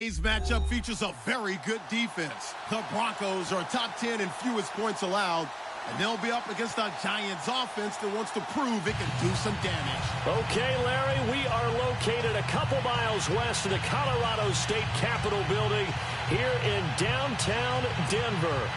Today's matchup features a very good defense. The Broncos are top 10 in fewest points allowed, and they'll be up against a Giants offense that wants to prove it can do some damage. Okay, Larry, we are located a couple miles west of the Colorado State Capitol building here in downtown Denver.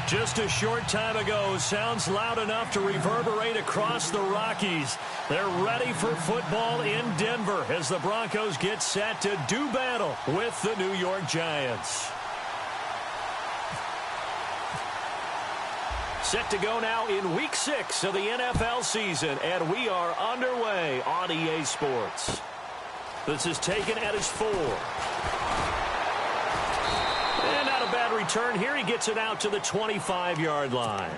Just a short time ago, sounds loud enough to reverberate across the Rockies. They're ready for football in Denver as the Broncos get set to do battle with the New York Giants. Set to go now in Week 6 of the NFL season, and we are underway on EA Sports. This is taken at his 4. And not a bad return here. He gets it out to the 25-yard line.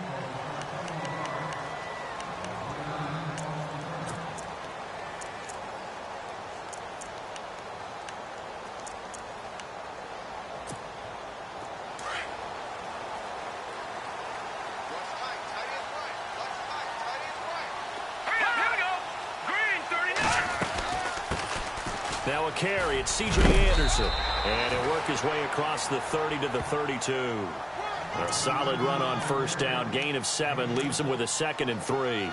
Now a carry, it's C.J. Anderson. And he'll work his way across the 30 to the 32. A solid run on first down. Gain of 7 leaves him with a 2nd and 3.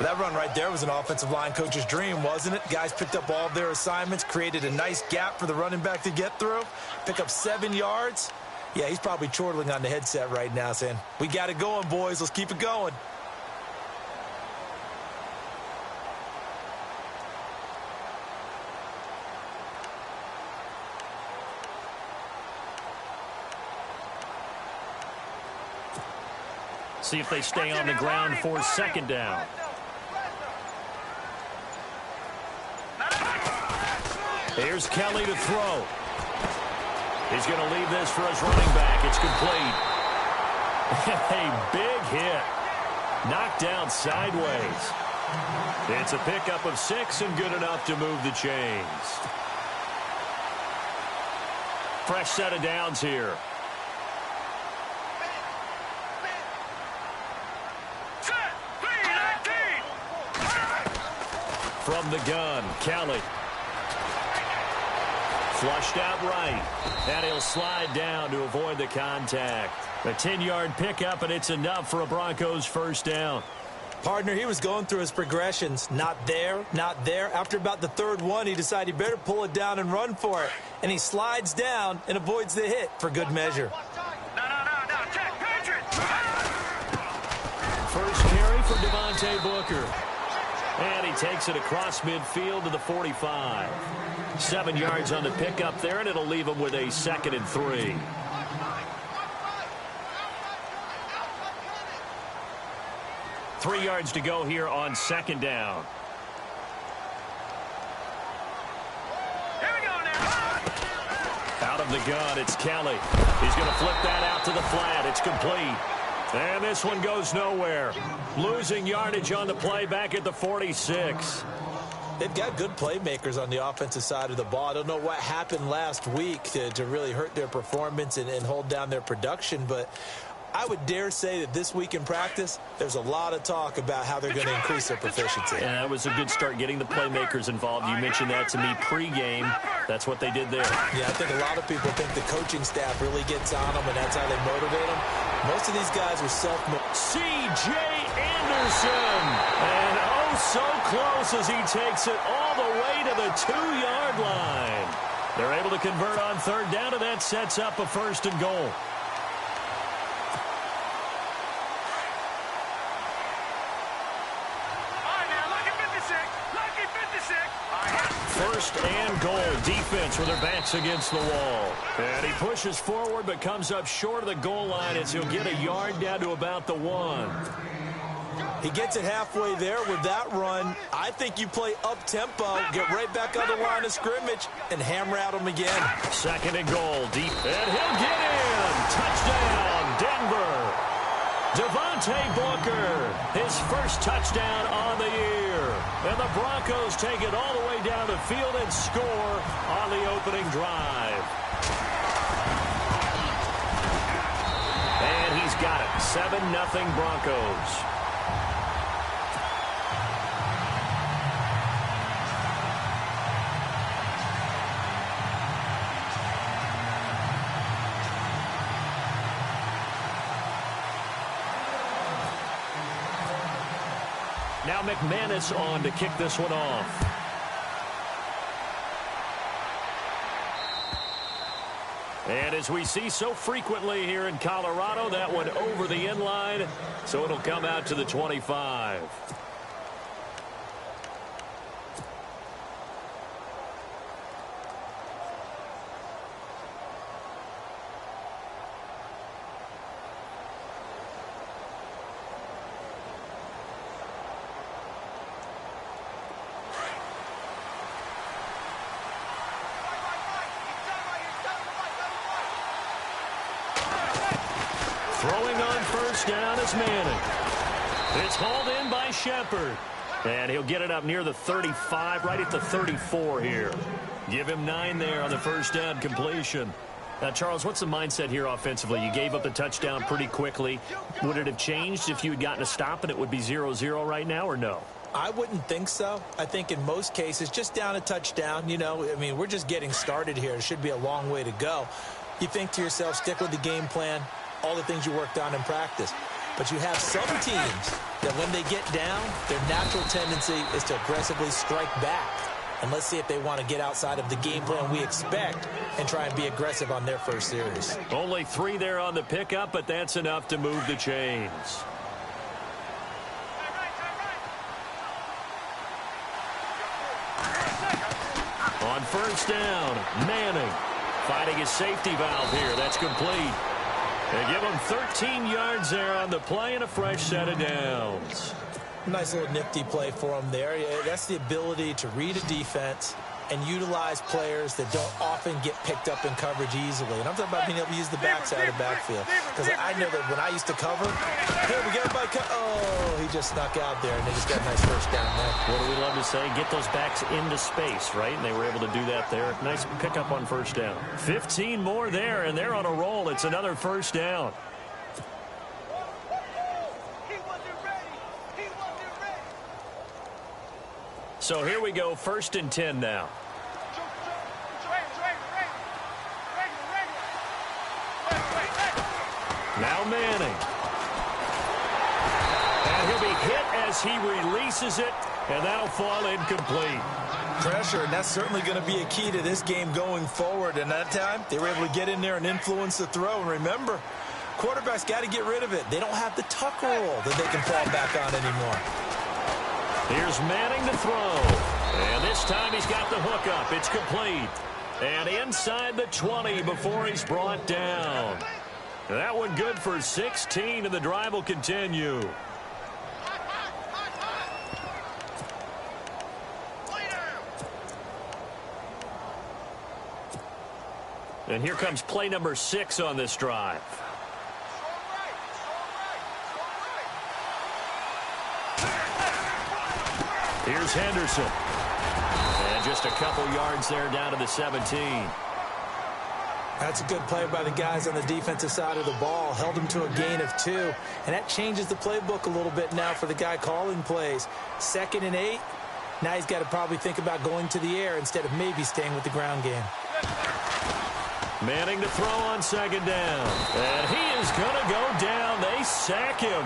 That run right there was an offensive line coach's dream, wasn't it? Guys picked up all of their assignments, created a nice gap for the running back to get through, pick up 7 yards. Yeah, he's probably chortling on the headset right now saying, we got it going, boys. Let's keep it going. See if they stay on the ground for 2nd down. Here's Kelly to throw. He's going to leave this for his running back. It's complete. A big hit. Knocked down sideways. It's a pickup of 6 and good enough to move the chains. Fresh set of downs here. From the gun, Kelly. Flushed out right. And he'll slide down to avoid the contact. A 10-yard pickup, and it's enough for a Broncos first down. Partner, he was going through his progressions. Not there, not there. After about the 3rd one, he decided he better pull it down and run for it. And he slides down and avoids the hit for good measure. First carry for Devontae Booker. And he takes it across midfield to the 45. 7 yards on the pickup there, and it'll leave him with a 2nd and 3. Three yards to go here on 2nd down. Here we go now. Out of the gun, it's Kelly. He's going to flip that out to the flat. It's complete. And this one goes nowhere. Losing yardage on the play back at the 46. They've got good playmakers on the offensive side of the ball. I don't know what happened last week to really hurt their performance and hold down their production, but I would dare say that this week in practice, there's a lot of talk about how they're going to increase their proficiency. And that was a good start getting the playmakers involved. You mentioned that to me pregame. That's what they did there. Yeah, I think a lot of people think the coaching staff really gets on them, and that's how they motivate them. Most of these guys are self-motivated. C.J. Anderson. And oh, so close as he takes it all the way to the 2-yard line. They're able to convert on 3rd down, and that sets up a 1st and goal. First and goal. Defense with their backs against the wall. And he pushes forward but comes up short of the goal line as he'll get a yard down to about the 1. He gets it halfway there with that run. I think you play up-tempo, get right back on the line of scrimmage, and hammer at him again. 2nd and goal. Deep. And he'll get in. Touchdown, Denver. Devontae Booker, his first touchdown on the year. And the Broncos take it all the way down the field and score on the opening drive. And he's got it. 7-0 Broncos. Now McManus on to kick this one off. And as we see so frequently here in Colorado, that one over the end line, so it'll come out to the 25. Throwing on first down is Manning. It's hauled in by Shepard. And he'll get it up near the 35, right at the 34 here. Give him 9 there on the first down completion. Now, Charles, what's the mindset here offensively? You gave up the touchdown pretty quickly. Would it have changed if you had gotten a stop and it would be 0-0 right now, or no? I wouldn't think so. I think in most cases, just down a touchdown, you know, I mean, we're just getting started here. It should be a long way to go. You think to yourself, stick with the game plan, all the things you worked on in practice. But you have some teams that when they get down, their natural tendency is to aggressively strike back. And let's see if they want to get outside of the game plan we expect and try and be aggressive on their first series. Only 3 there on the pickup, but that's enough to move the chains. On first down, Manning fighting his safety valve here. That's complete. They give him 13 yards there on the play and a fresh set of downs. Nice little nifty play for him there. Yeah, that's the ability to read a defense and utilize players that don't often get picked up in coverage easily. And I'm talking about being able to use the backside of the backfield. Because I know that when I used to cover, hey, we got everybody oh, he just snuck out there, and they just got a nice first down there. What do we love to say? Get those backs into space, right? And they were able to do that there. Nice pickup on first down. 15 more there, and they're on a roll. It's another first down. So here we go, 1st and 10 now. Now Manning. And he'll be hit as he releases it, and that'll fall incomplete. Pressure, and that's certainly going to be a key to this game going forward. And that time, they were able to get in there and influence the throw. And remember, quarterbacks got to get rid of it. They don't have the tuck roll that they can fall back on anymore. Here's Manning to throw. And this time he's got the hook up. It's complete. And inside the 20 before he's brought down. That one good for 16, and the drive will continue. And here comes play number 6 on this drive. Here's Henderson. And just a couple yards there down to the 17. That's a good play by the guys on the defensive side of the ball. Held him to a gain of 2. And that changes the playbook a little bit now for the guy calling plays. 2nd and 8. Now he's got to probably think about going to the air instead of maybe staying with the ground game. Manning to throw on 2nd down. And he is going to go down. They sack him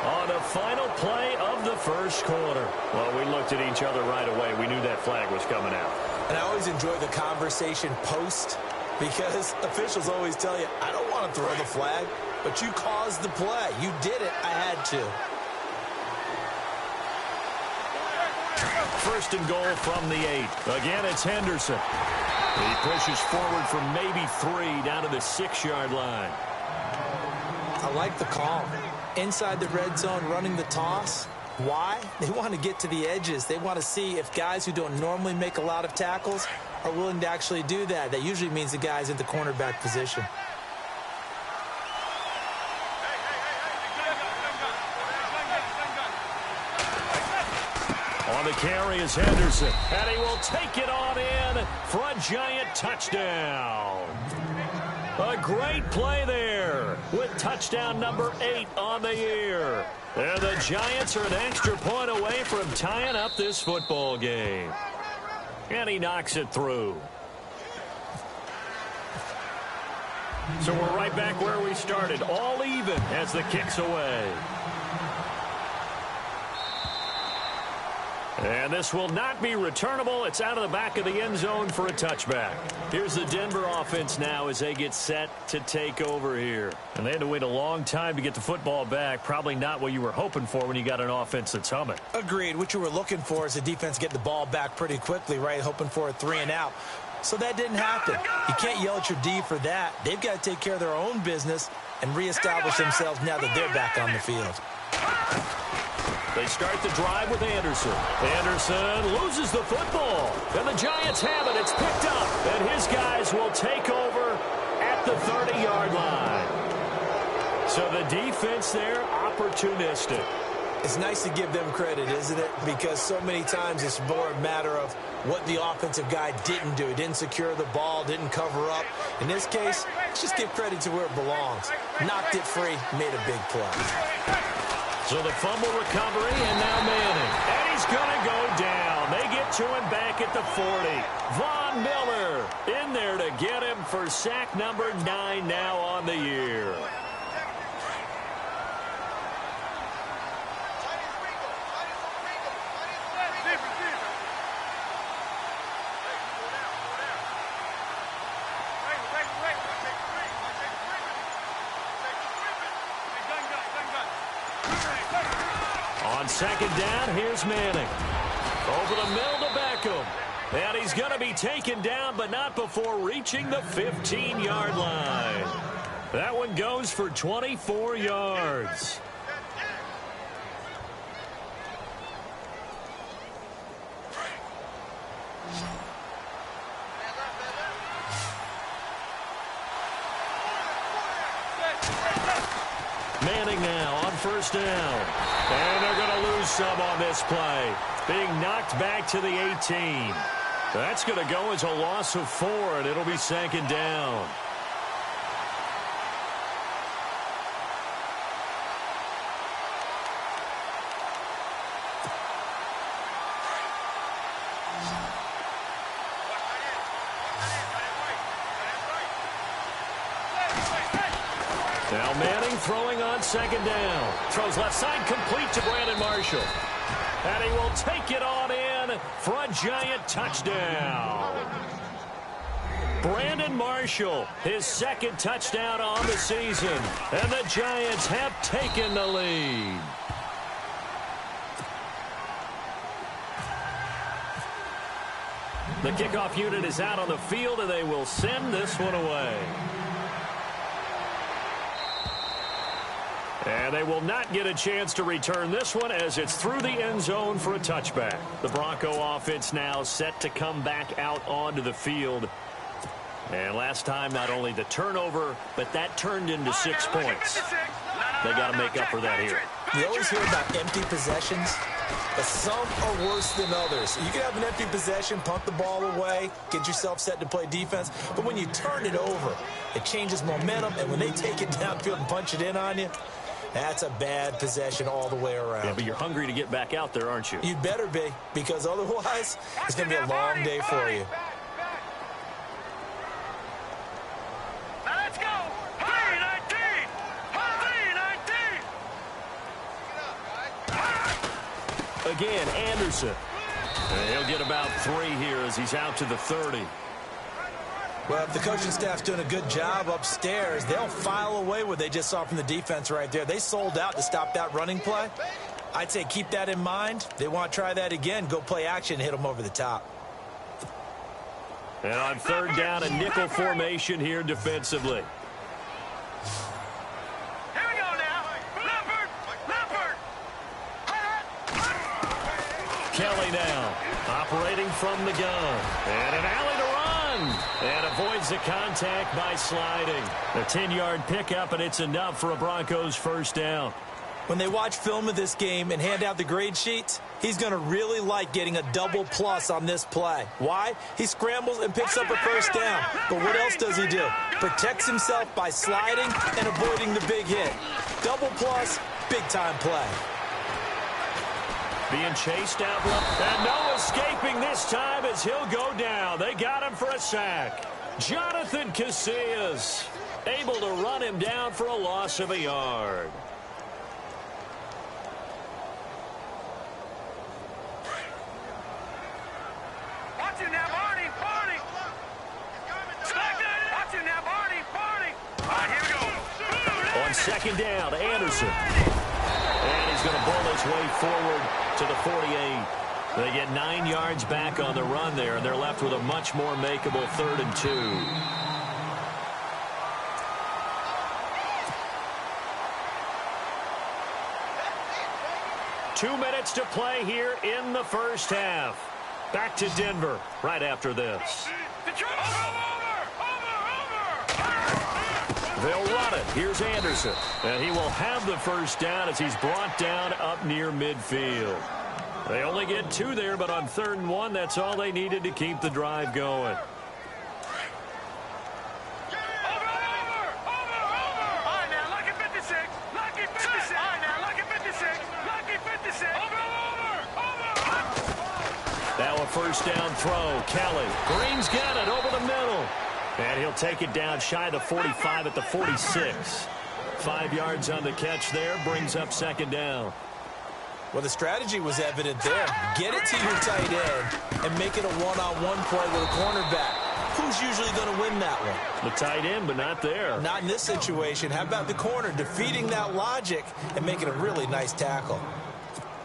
on the final play of the first quarter. Well, we looked at each other right away. We knew that flag was coming out. And I always enjoy the conversation post, because officials always tell you, I don't want to throw the flag, but you caused the play. You did it. I had to. 1st and goal from the 8. Again, it's Henderson. He pushes forward for maybe 3 down to the 6-yard line. I like the call. Inside the red zone, running the toss. Why? They want to get to the edges. They want to see if guys who don't normally make a lot of tackles are willing to actually do that. That usually means the guy's in the cornerback position. On the carry is Henderson, and he will take it on in for a giant touchdown. A great play there with touchdown number 8 on the year. And the Giants are an extra point away from tying up this football game. And he knocks it through. So we're right back where we started, all even as the kick's away. And this will not be returnable. It's out of the back of the end zone for a touchback. Here's the Denver offense now as they get set to take over here. And they had to wait a long time to get the football back. Probably not what you were hoping for when you got an offense that's humming. Agreed. What you were looking for is the defense get the ball back pretty quickly, right? Hoping for a 3 and out. So that didn't happen. You can't yell at your D for that. They've got to take care of their own business and reestablish themselves now that they're back on the field. They start the drive with Anderson. Anderson loses the football. And the Giants have it. It's picked up. And his guys will take over at the 30-yard line. So the defense there, opportunistic. It's nice to give them credit, isn't it? Because so many times it's more a matter of what the offensive guy didn't do. He didn't secure the ball, didn't cover up. In this case, let's just give credit to where it belongs. Knocked it free, made a big play. So the fumble recovery, and now Manning. And he's going to go down. They get to him back at the 40. Von Miller in there to get him for sack number 9 now on the year. On second down, here's Manning. Over the middle to Beckham. And he's going to be taken down, but not before reaching the 15-yard line. That one goes for 24 yards. Manning now on first down. And they're going to lose some on this play. Being knocked back to the 18. That's going to go as a loss of 4, and it'll be second down. Now Manning throwing on second down. Throws left side complete to Brandon Marshall. And he will take it on in for a Giant touchdown. Brandon Marshall, his second touchdown on the season. And the Giants have taken the lead. The kickoff unit is out on the field, and they will send this one away. And they will not get a chance to return this one as it's through the end zone for a touchback. The Bronco offense now set to come back out onto the field. And last time, not only the turnover, but that turned into 6 points. They got to make up for that here. You always hear about empty possessions, but some are worse than others. You can have an empty possession, punt the ball away, get yourself set to play defense, but when you turn it over, it changes momentum, and when they take it downfield and punch it in on you, that's a bad possession all the way around. Yeah, but you're hungry to get back out there, aren't you? You better be, because otherwise, it's going to be a long day for you. Now let's go. 3-19. 3-19. Again, Anderson. And he'll get about 3 here as he's out to the 30. Well, if the coaching staff's doing a good job upstairs, they'll file away what they just saw from the defense right there. They sold out to stop that running play. I'd say keep that in mind. They want to try that again. Go play action and hit them over the top. And on third down, a nickel formation here defensively. Here we go now. Leopard. Kelly now operating from the gun. And an alley to run. And avoids the contact by sliding. A 10-yard pickup, and it's enough for a Broncos first down. When they watch film of this game and hand out the grade sheets, he's going to really like getting a double plus on this play. Why? He scrambles and picks up a first down. But what else does he do? Protects himself by sliding and avoiding the big hit. Double plus, big-time play. Being chased out left. And no escaping this time as he'll go down. They got him for a sack. Jonathan Casillas able to run him down for a loss of a yard. second down. Anderson. And he's going to bull his way forward to the 48. They get 9 yards back on the run there, and they're left with a much more makeable 3rd and 2. 2 minutes to play here in the first half. Back to Denver right after this. They'll run it. Here's Anderson. And he will have the first down as he's brought down up near midfield. They only get 2 there, but on 3rd and 1, that's all they needed to keep the drive going. Now a first down throw. Kelly. Green's got it over the middle. And he'll take it down shy of the 45 at the 46. 5 yards on the catch there. Brings up second down. Well, the strategy was evident there. Get it to your tight end and make it a one-on-one play with a cornerback. Who's usually going to win that one? The tight end, but not there. Not in this situation. How about the corner defeating that logic and making a really nice tackle?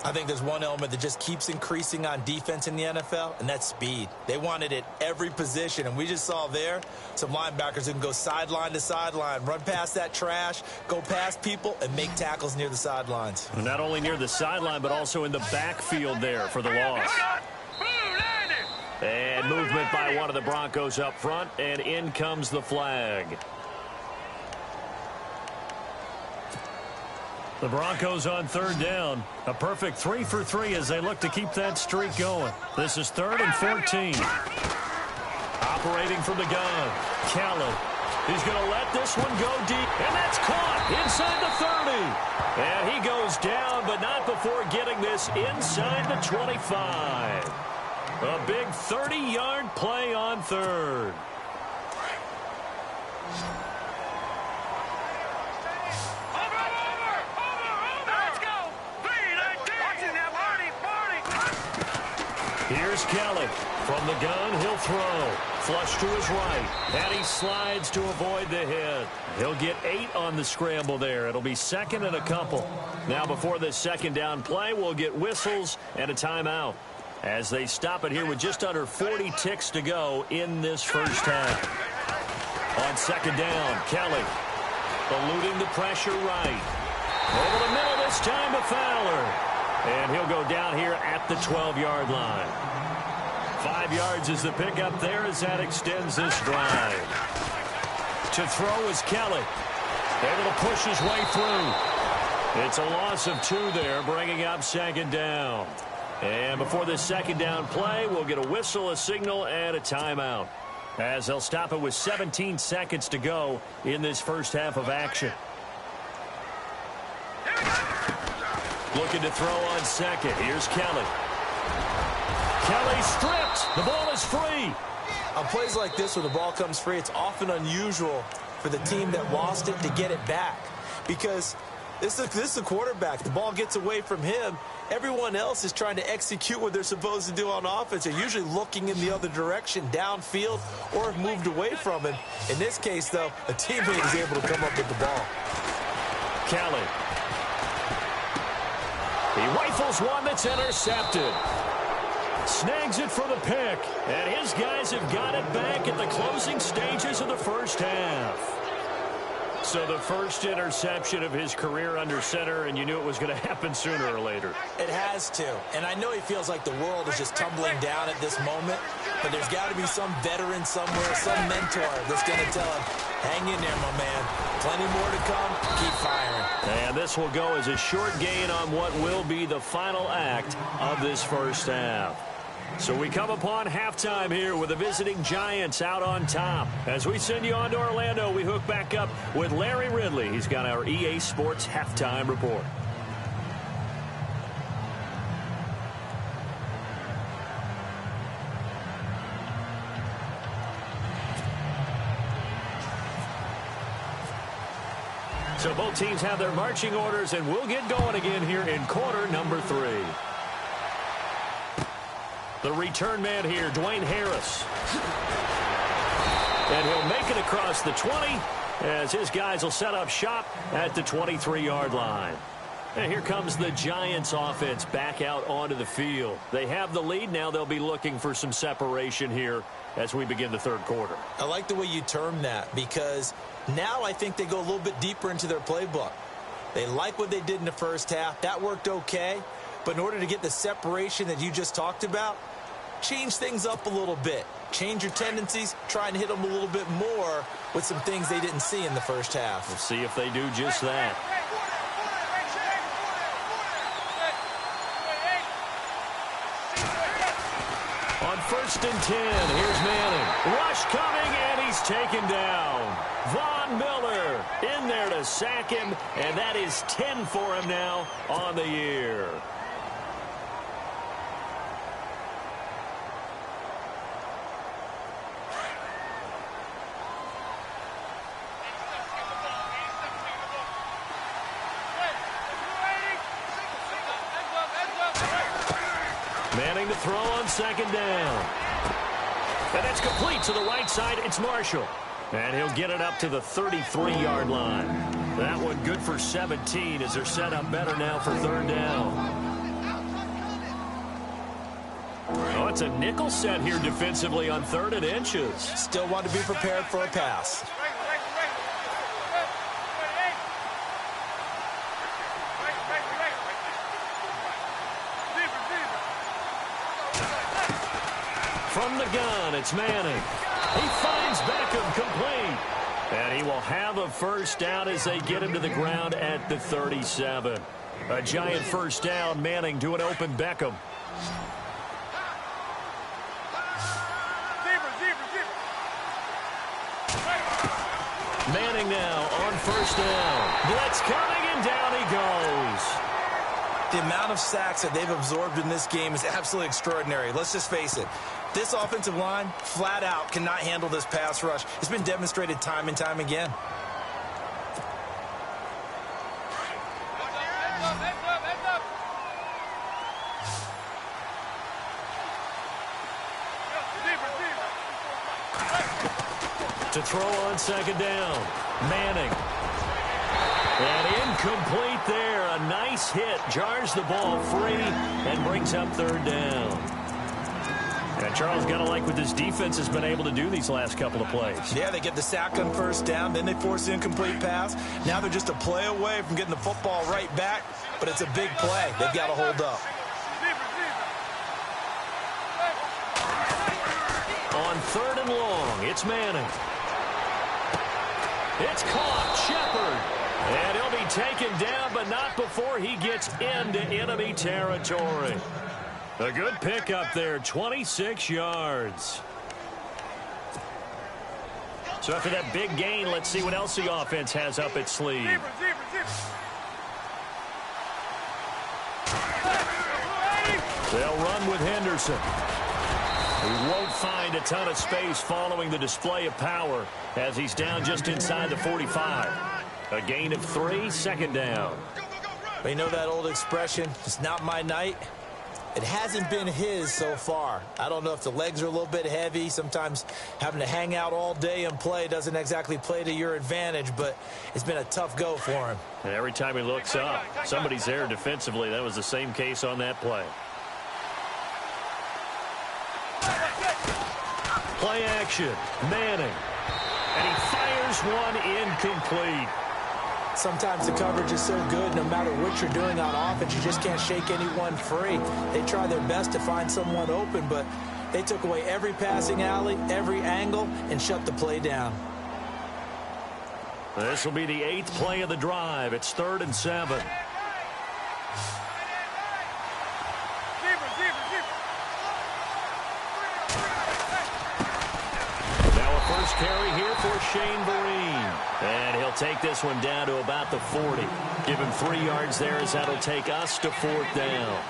I think there's one element that just keeps increasing on defense in the NFL, and that's speed. They want it at every position, and we just saw there some linebackers who can go sideline to sideline, run past that trash, go past people, and make tackles near the sidelines. Not only near the sideline, but also in the backfield there for the loss. And movement by one of the Broncos up front, and in comes the flag. The Broncos on 3rd down. A perfect 3 for 3 as they look to keep that streak going. This is 3rd and 14. Operating from the gun. Kelly. He's going to let this one go deep. And that's caught inside the 30. And he goes down, but not before getting this inside the 25. A big 30-yard play on 3rd. Here's Kelly. From the gun, he'll throw. Flush to his right. And he slides to avoid the hit. He'll get 8 on the scramble there. It'll be 2nd and a couple. Now before this second down play, we'll get whistles and a timeout as they stop it here with just under 40 ticks to go in this first half. On second down, Kelly eluding the pressure right. Over the middle this time to Fowler. And he'll go down here at the 12-yard line. 5 yards is the pickup there as that extends this drive. To throw is Kelly. Able to push his way through. It's a loss of 2 there, bringing up second down. And before this second down play, we'll get a whistle, a signal, and a timeout, as they'll stop it with 17 seconds to go in this first half of action. Looking to throw on second. Here's Kelly. Kelly stripped. The ball is free. On plays like this where the ball comes free, it's often unusual for the team that lost it to get it back, because this is a quarterback. The ball gets away from him. Everyone else is trying to execute what they're supposed to do on offense. They're usually looking in the other direction, downfield, or have moved away from him. In this case, though, a teammate is able to come up with the ball. Kelly. He rifles one that's intercepted. Snags it for the pick. And his guys have got it back at the closing stages of the first half. So the first interception of his career under center, and you knew it was going to happen sooner or later. It has to. And I know he feels like the world is just tumbling down at this moment, but there's got to be some veteran somewhere, some mentor that's going to tell him, hang in there, my man. Plenty more to come. Keep firing. And this will go as a short gain on what will be the final act of this first half. So we come upon halftime here with the visiting Giants out on top. As we send you on to Orlando, we hook back up with Larry Ridley. He's got our EA Sports halftime report. So both teams have their marching orders, and we'll get going again here in quarter number 3. The return man here, Dwayne Harris. And he'll make it across the 20 as his guys will set up shop at the 23-yard line. And here comes the Giants offense back out onto the field. They have the lead. Now they'll be looking for some separation here as we begin the third quarter. I like the way you term that, because now I think they go a little bit deeper into their playbook. They like what they did in the first half. That worked okay. But in order to get the separation that you just talked about, change things up a little bit. Change your tendencies. Try and hit them a little bit more with some things they didn't see in the first half. We'll see if they do just that. On 1st and 10, here's Manning. Rush coming, and he's taken down. Von Miller in there to sack him, and that is 10 for him now on the year. Manning to throw on 2nd down. And that's complete to the right side. It's Marshall. And he'll get it up to the 33-yard line. That one good for 17 as they're set up better now for 3rd down. Oh, it's a nickel set here defensively on 3rd and inches. Still want to be prepared for a pass. From the gun, it's Manning. He finds Beckham complete. And he will have a 1st down as they get him to the ground at the 37. A giant 1st down. Manning to an open Beckham. Manning now on 1st down. Blitz coming, and down he goes. The amount of sacks that they've absorbed in this game is absolutely extraordinary. Let's just face it. This offensive line, flat out, cannot handle this pass rush. It's been demonstrated time and time again. To throw on 2nd down. Manning. And incomplete there. A nice hit. Jars the ball free and brings up 3rd down. And Charles, got to like what this defense has been able to do these last couple of plays. Yeah, they get the sack on 1st down, then they force the incomplete pass. Now they're just a play away from getting the football right back, but it's a big play. They've got to hold up. On 3rd and long, it's Manning. It's caught. Shepard. And he'll be taken down, but not before he gets into enemy territory. A good pickup there, 26 yards. So after that big gain, let's see what else the offense has up its sleeve. They'll run with Henderson. He won't find a ton of space following the display of power as he's down just inside the 45. A gain of 3, 2nd down. But you know that old expression, it's not my night? It hasn't been his so far. I don't know if the legs are a little bit heavy. Sometimes having to hang out all day and play doesn't exactly play to your advantage, but it's been a tough go for him. And every time he looks up, somebody's there defensively. That was the same case on that play. Play action. Manning. And he fires one incomplete. Sometimes the coverage is so good, no matter what you're doing on offense, you just can't shake anyone free. They try their best to find someone open, but they took away every passing alley, every angle, and shut the play down. This will be the 8th play of the drive. It's 3rd and 7. Now a 1st carry here for Shane Vereen. And he'll take this one down to about the 40. Give him 3 yards there as that'll take us to 4th down.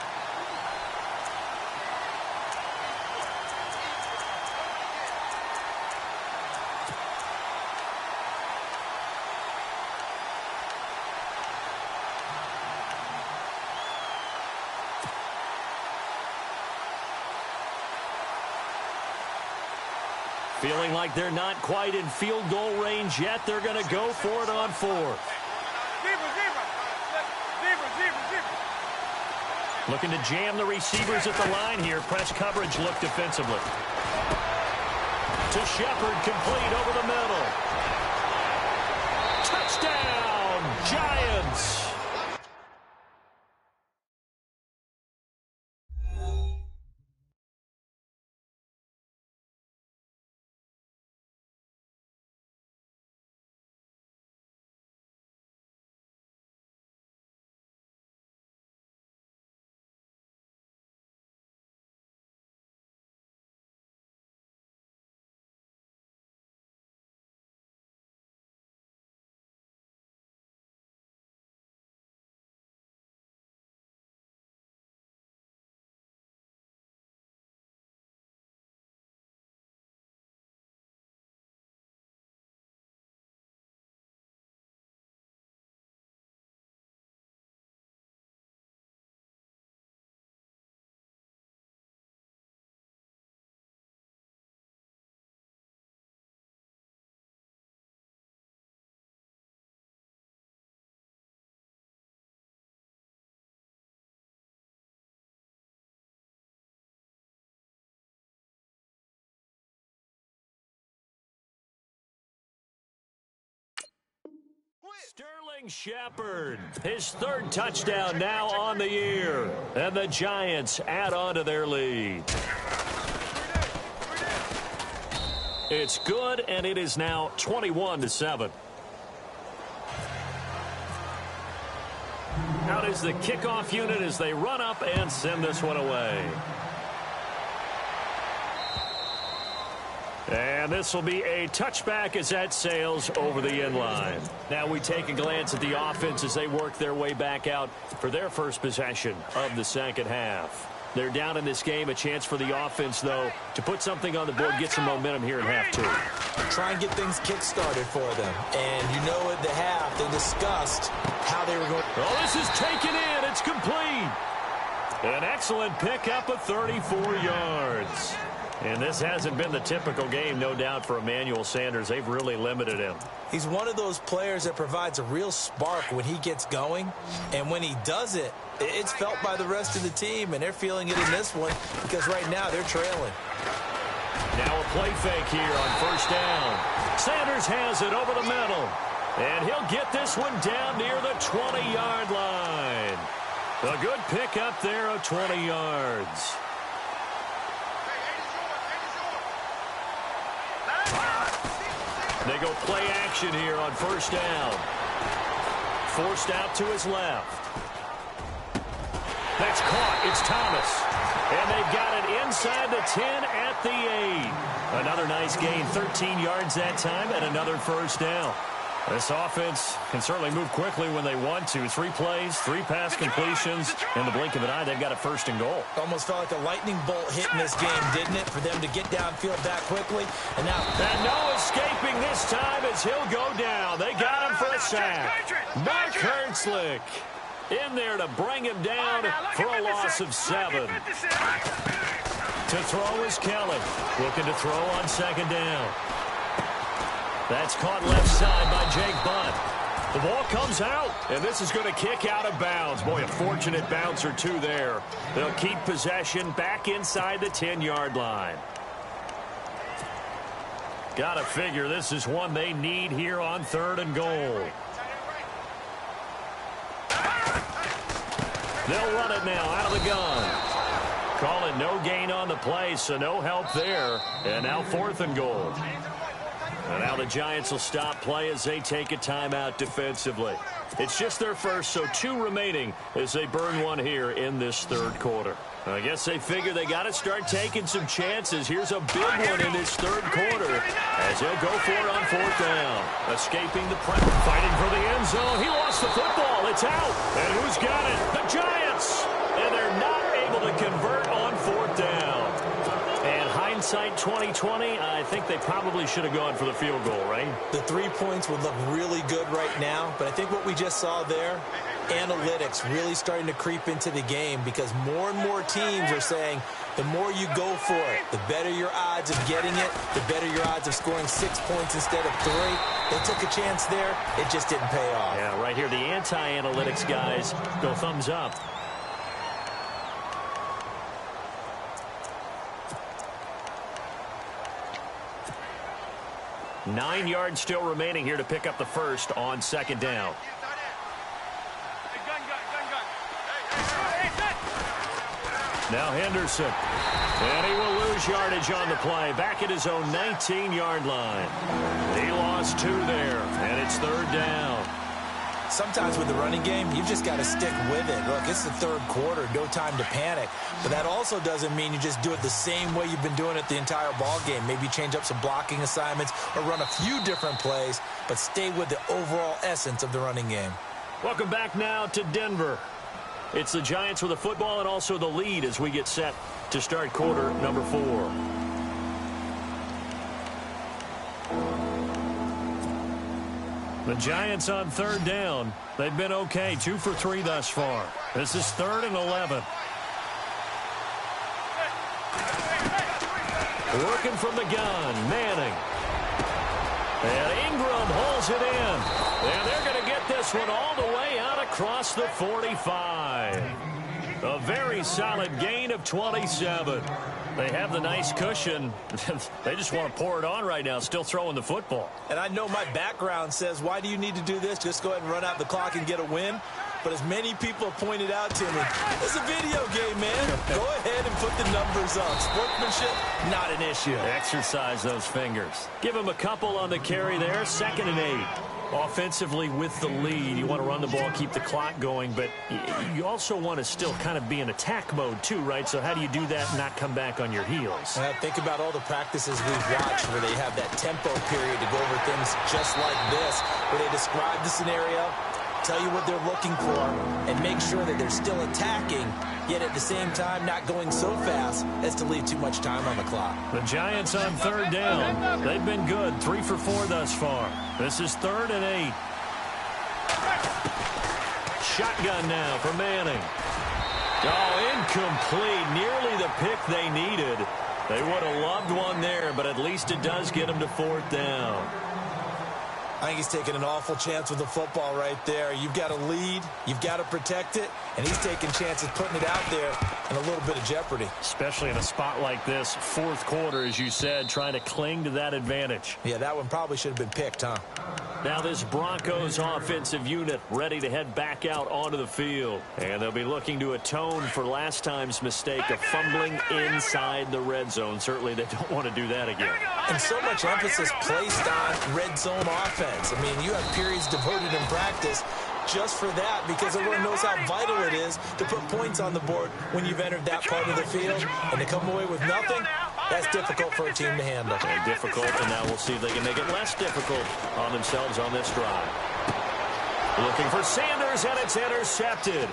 Feeling like they're not quite in field goal range yet. They're going to go for it on fourth. Looking to jam the receivers at the line here. Press coverage look defensively. To Shepard, complete over the middle. Touchdown, Giants! Sterling Shepard, his third touchdown now on the year. And the Giants add on to their lead. It's good, and it is now 21-7. Out is the kickoff unit as they run up and send this one away. And this will be a touchback as that sails over the end line. Now we take a glance at the offense as they work their way back out for their first possession of the second half. They're down in this game. A chance for the offense, though, to put something on the board, get some momentum here in half two. Try and get things kick-started for them. And you know at the half, they discussed how they were going. Oh, this is taken in. It's complete. An excellent pickup of 34 yards. And this hasn't been the typical game, no doubt, for Emmanuel Sanders. They've really limited him. He's one of those players that provides a real spark when he gets going. And when he does it, it's felt by the rest of the team. And they're feeling it in this one because right now they're trailing. Now a play fake here on first down. Sanders has it over the middle. And he'll get this one down near the 20-yard line. A good pickup there of 20 yards. They go play action here on first down. Forced out to his left. That's caught. It's Thomas. And they've got it inside the 10 at the 8. Another nice gain, 13 yards that time, and another first down. This offense can certainly move quickly when they want to. 3 plays, 3 pass completions. In the blink of an eye, they've got a first and goal. Almost felt like a lightning bolt hit in this game, didn't it? For them to get downfield that quickly. And now... And no escaping this time as he'll go down. They got him for a sack. Mark Hertzlick in there to bring him down for a loss of 7. To throw is Kelly. Looking to throw on second down. That's caught left side by Jake Butt. The ball comes out, and this is going to kick out of bounds. Boy, a fortunate bounce or two there. They'll keep possession back inside the 10-yard line. Got to figure this is one they need here on third and goal. They'll run it now out of the gun. Call it no gain on the play, so no help there. And now fourth and goal. And now the Giants will stop play as they take a timeout defensively. It's just their first, so 2 remaining as they burn one here in this third quarter. I guess they figure they got to start taking some chances. Here's a big one in this third quarter as they'll go for it on fourth down. Escaping the pressure, fighting for the end zone. He lost the football. It's out. And who's got it? The Giants. And they're not able to convert on fourth down. And hindsight 2020, I think they probably should have gone for the field goal, right? The 3 points would look really good right now, but I think what we just saw there, analytics really starting to creep into the game because more and more teams are saying the more you go for it, the better your odds of getting it, the better your odds of scoring 6 points instead of 3. They took a chance there. It just didn't pay off. Yeah, right here, the anti-analytics guys go thumbs up. Nine yards still remaining here to pick up the first on second down. Now Henderson. And he will lose yardage on the play. Back at his own 19-yard line. He lost 2 there, and it's third down. Sometimes with the running game, you've just got to stick with it. Look, it's the third quarter, no time to panic. But that also doesn't mean you just do it the same way you've been doing it the entire ball game. Maybe change up some blocking assignments or run a few different plays, but stay with the overall essence of the running game. Welcome back now to Denver. It's the Giants with the football and also the lead as we get set to start quarter number 4. The Giants on third down. They've been okay, 2 for 3 thus far. This is 3rd and 11. Working from the gun, Manning. And Ingram holds it in. And they're going to get this one all the way out across the 45. A very solid gain of 27. They have the nice cushion. They just want to pour it on right now, still throwing the football. And I know my background says, why do you need to do this? Just go ahead and run out the clock and get a win. But as many people have pointed out to me, it's a video game, man. Go ahead and put the numbers up. Sportsmanship, not an issue. Exercise those fingers. Give him a couple on the carry there. 2nd and 8. Offensively with the lead, you want to run the ball, keep the clock going, but you also want to still kind of be in attack mode too, right? So how do you do that and not come back on your heels? Think about all the practices we've watched where they have that tempo period to go over things just like this, where they describe the scenario, tell you what they're looking for, and make sure that they're still attacking, yet at the same time not going so fast as to leave too much time on the clock. The Giants on third down. They've been good, 3 for 4 thus far. This is 3rd and 8. Shotgun now for Manning. Oh, incomplete. Nearly the pick they needed. They would have loved one there, but at least it does get them to 4th down. I think he's taking an awful chance with the football right there. You've got to lead, you've got to protect it, and he's taking chances putting it out there in a little bit of jeopardy. Especially in a spot like this, 4th quarter, as you said, trying to cling to that advantage. Yeah, that one probably should have been picked, huh? Now this Broncos offensive unit ready to head back out onto the field. And they'll be looking to atone for last time's mistake of fumbling inside the red zone. Certainly they don't want to do that again. And so much emphasis placed on red zone offense. I mean, you have periods devoted in practice just for that because everyone knows how vital it is to put points on the board when you've entered that part of the field. And to come away with nothing, that's difficult for a team to handle. Very difficult, and now we'll see if they can make it less difficult on themselves on this drive. Looking for Sanders, and it's intercepted.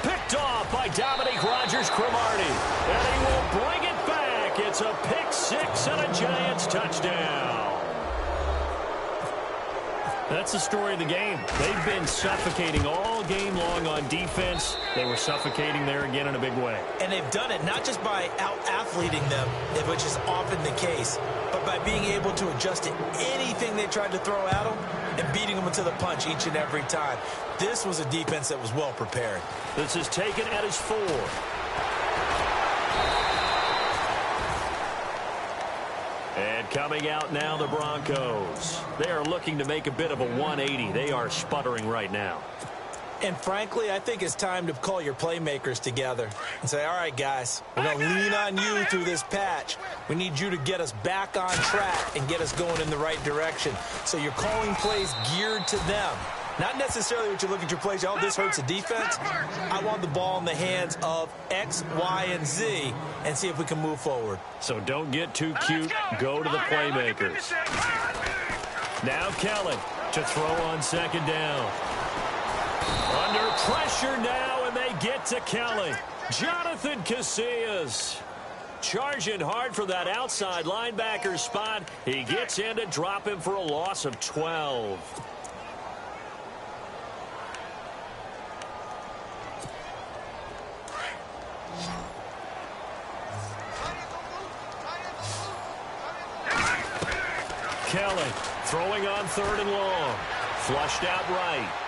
Picked off by Dominique Rodgers-Cromartie. And he will bring it back. It's a pick 6 and a Giants touchdown. That's the story of the game. They've been suffocating all game long on defense. They were suffocating there again in a big way. And they've done it not just by out-athleting them, which is often the case, but by being able to adjust to anything they tried to throw at them and beating them to the punch each and every time. This was a defense that was well prepared. This is taken at his 4. And coming out now, the Broncos. They are looking to make a bit of a 180. They are sputtering right now. And frankly, I think it's time to call your playmakers together and say, all right, guys, we're going to lean on you through this patch. We need you to get us back on track and get us going in the right direction. So you're calling plays geared to them. Not necessarily what you look at your plays, oh, this hurts the defense. I want the ball in the hands of X, Y, and Z and see if we can move forward. So don't get too cute. Go to the playmakers. Now Kelly to throw on second down. Under pressure now, and they get to Kelly. Jonathan Casillas charging hard for that outside linebacker spot. He gets in to drop him for a loss of 12. Kelly throwing on 3rd and long. Flushed out right.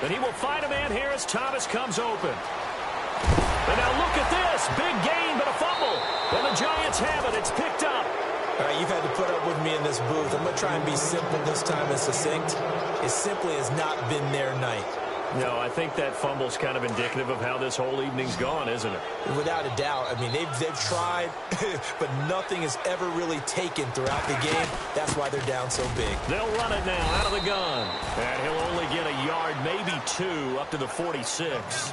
And he will find a man here as Thomas comes open. And now look at this. Big gain, but a fumble. And the Giants have it. It's picked up. All right, you've had to put up with me in this booth. I'm going to try and be simple this time and succinct. It simply has not been their night. No, I think that fumble's kind of indicative of how this whole evening's gone, isn't it? Without a doubt. I mean, they've tried, but nothing is ever really taken throughout the game. That's why they're down so big. They'll run it now out of the gun. And he'll only get a yard, maybe 2, up to the 46.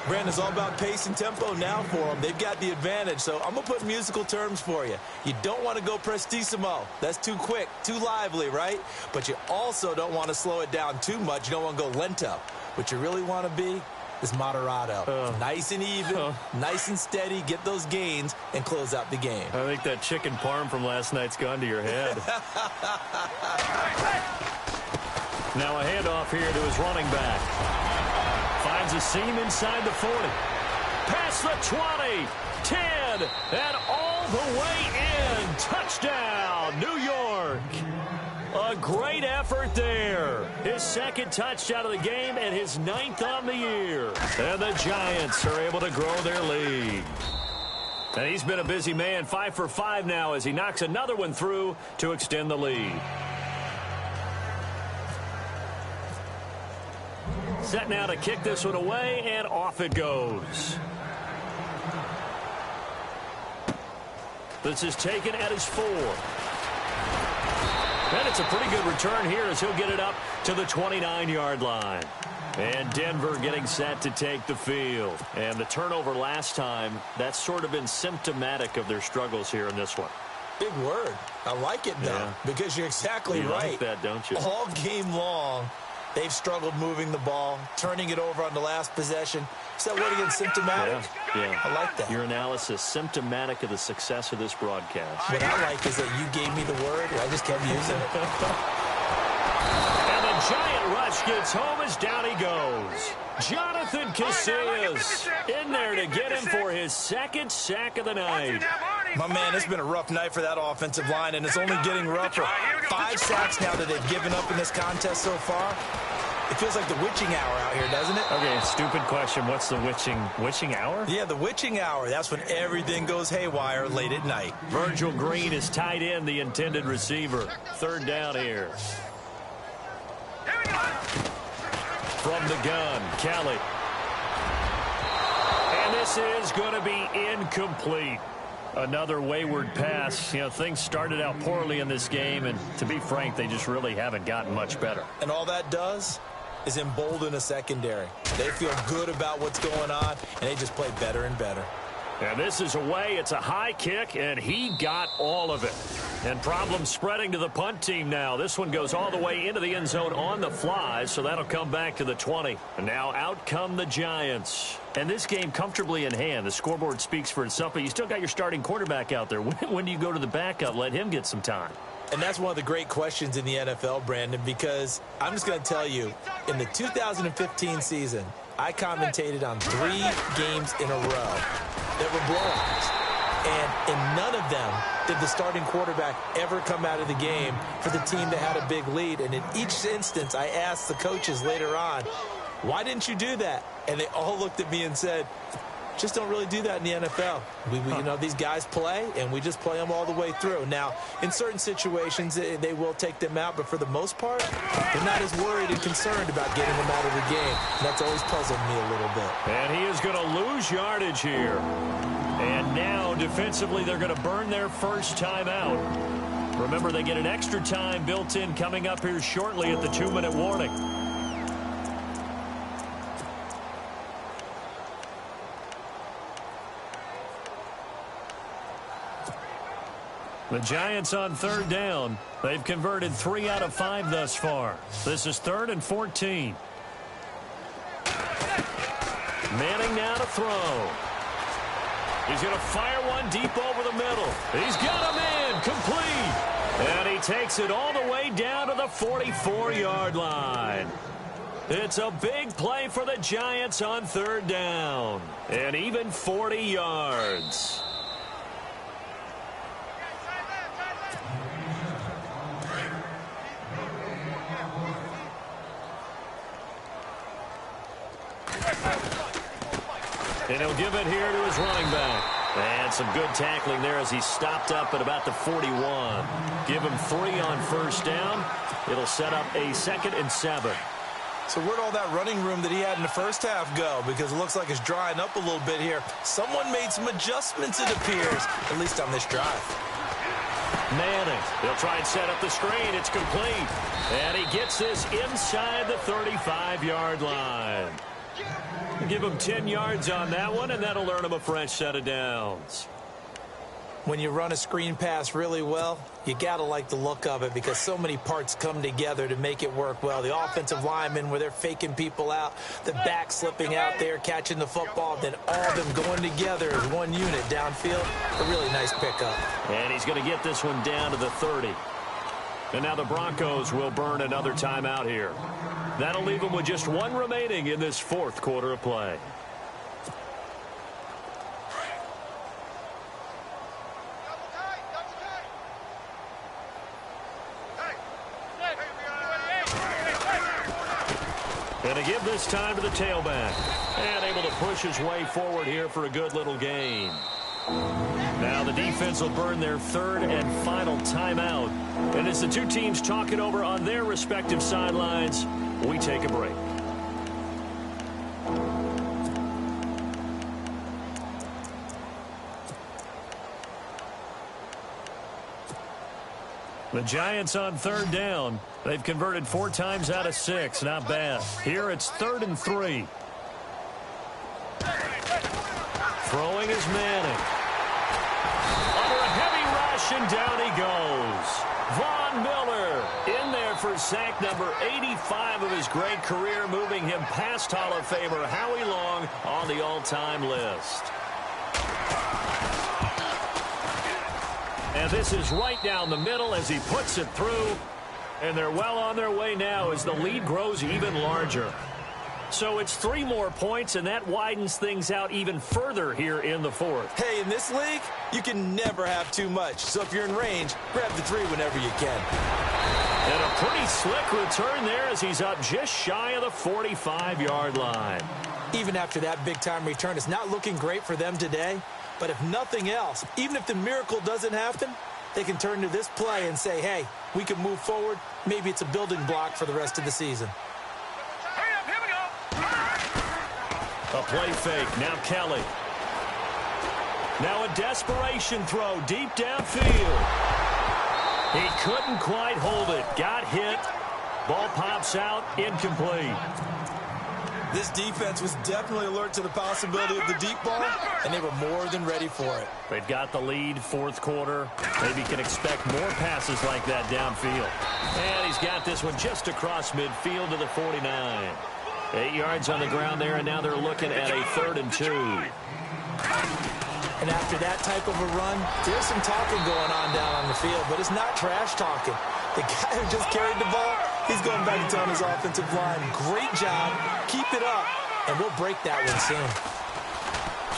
Brandon's all about pace and tempo now for them. They've got the advantage, so I'm going to put musical terms for you. You don't want to go prestissimo. That's too quick, too lively, right? But you also don't want to slow it down too much. You don't want to go lento. What you really want to be is moderato. Nice and even, nice and steady, get those gains, and close out the game. I think that chicken parm from last night's gone to your head. Now a handoff here to his running back. Finds a seam inside the 40. Past the 20, 10, and all the way in. Touchdown, New York. A great effort there. His 2nd touchdown of the game and his 9th on the year. And the Giants are able to grow their lead. And he's been a busy man, 5 for 5 now as he knocks another one through to extend the lead. Set now to kick this one away, and off it goes. This is taken at his 4. And it's a pretty good return here as he'll get it up to the 29-yard line. And Denver getting set to take the field. And the turnover last time, that's sort of been symptomatic of their struggles here in this one. Big word. I like it, though, because you're exactly right. You like that, don't you? All game long, they've struggled moving the ball, turning it over on the last possession. Is that word again, symptomatic? Yeah. I like that. Your analysis, symptomatic of the success of this broadcast. What I like is that you gave me the word, and I just kept using it. And the giant rush gets home as down he goes. Jonathan Casillas in there to get him for his 2nd sack of the night. My man, it's been a rough night for that offensive line, and it's only getting rougher. 5 sacks now that they've given up in this contest so far. It feels like the witching hour out here, doesn't it? Okay, stupid question. What's the witching hour? Yeah, the witching hour. That's when everything goes haywire late at night. Virgil Green is tight end, the intended receiver. 3rd down here. From the gun, Kelly. And this is going to be incomplete. Another wayward pass. You know, things started out poorly in this game, and to be frank, they just really haven't gotten much better. And all that does is embolden a secondary. They feel good about what's going on, and they just play better and better. And this is away. It's a high kick, and he got all of it. And problems spreading to the punt team now. This one goes all the way into the end zone on the fly, so that'll come back to the 20. And now out come the Giants. And this game comfortably in hand. The scoreboard speaks for itself, but you still got your starting quarterback out there. When do you go to the backup? Let him get some time. And that's one of the great questions in the NFL, Brandon, because I'm just going to tell you, in the 2015 season, I commentated on 3 games in a row that were blowouts. And in none of them did the starting quarterback ever come out of the game for the team that had a big lead. And in each instance, I asked the coaches later on, why didn't you do that? And they all looked at me and said, just don't really do that in the NFL. You know, these guys play, and we just play them all the way through. Now, in certain situations, they will take them out, but for the most part, they're not as worried and concerned about getting them out of the game. And that's always puzzled me a little bit. And he is going to lose yardage here. And now, defensively, they're going to burn their first time out. Remember, they get an extra time built in coming up here shortly at the 2-minute warning. The Giants on 3rd down. They've converted 3 out of 5 thus far. This is 3rd and 14. Manning now to throw. He's going to fire one deep over the middle. He's got a man complete. And he takes it all the way down to the 44-yard line. It's a big play for the Giants on third down. And even 40 yards. And he'll give it here to his running back. And some good tackling there as he stopped up at about the 41. Give him 3 on first down. It'll set up a 2nd and 7. So where'd all that running room that he had in the first half go? Because it looks like it's drying up a little bit here. Someone made some adjustments, it appears, at least on this drive. Manning, they'll try and set up the screen. It's complete. And he gets this inside the 35-yard line. Give him 10 yards on that one, and that'll earn him a fresh set of downs. When you run a screen pass really well, you got to like the look of it because so many parts come together to make it work well. The offensive linemen where they're faking people out, the back slipping out there, catching the football, then all of them going together as one unit downfield. A really nice pickup. And he's going to get this one down to the 30. And now the Broncos will burn another timeout here. That'll leave them with just 1 remaining in this 4th quarter of play. And to give this time to the tailback. And able to push his way forward here for a good little gain. Now the defense will burn their 3rd and final timeout. And as the two teams talk it over on their respective sidelines, we take a break. The Giants on third down. They've converted 4 times out of 6. Not bad. Here it's 3rd and 3. Throwing is Manning. Under a heavy rush, and down he goes. Von Miller in there for sack number 85 of his great career, moving him past Hall of Famer Howie Long on the all-time list. And this is right down the middle as he puts it through. And they're well on their way now as the lead grows even larger. So it's 3 more points, and that widens things out even further here in the 4th. Hey, in this league, you can never have too much. So if you're in range, grab the 3 whenever you can. And a pretty slick return there as he's up just shy of the 45-yard line. Even after that big-time return, it's not looking great for them today. But if nothing else, even if the miracle doesn't happen, they can turn to this play and say, hey, we can move forward. Maybe it's a building block for the rest of the season. A play fake. Now Kelly. Now a desperation throw deep downfield. He couldn't quite hold it. Got hit. Ball pops out. Incomplete. This defense was definitely alert to the possibility of the deep ball, and they were more than ready for it. They've got the lead, 4th quarter. Maybe can expect more passes like that downfield. And he's got this one just across midfield to the 49. 8 yards on the ground there, and now they're looking at a 3rd and 2. And after that type of a run, there's some talking going on down on the field, but it's not trash talking. The guy who just carried the ball, he's going back and telling his offensive line, great job, keep it up, and we'll break that one soon.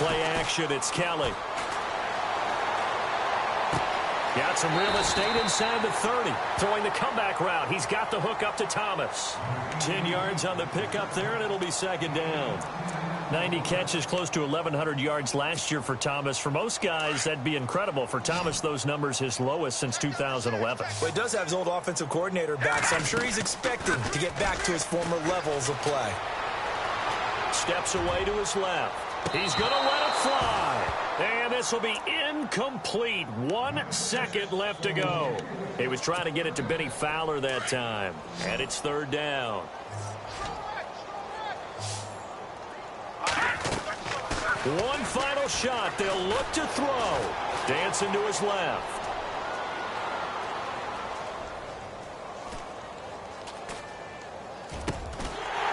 Play action, it's Kelly. Got some real estate inside the 30. Throwing the comeback route. He's got the hook up to Thomas. 10 yards on the pickup there, and it'll be 2nd down. 90 catches, close to 1,100 yards last year for Thomas. For most guys, that'd be incredible. For Thomas, those numbers his lowest since 2011. Well, he does have his old offensive coordinator back, so I'm sure he's expecting to get back to his former levels of play. Steps away to his left. He's going to let it fly. And this will be incomplete. 1 second left to go. He was trying to get it to Benny Fowler that time. And it's 3rd down. One final shot. They'll look to throw. Dancing to his left.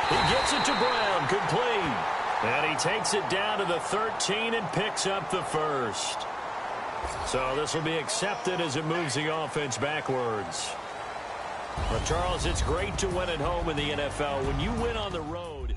He gets it to Brown. Complete. And he takes it down to the 13 and picks up the first. So this will be accepted as it moves the offense backwards. Well, Charles, it's great to win at home in the NFL. When you win on the road...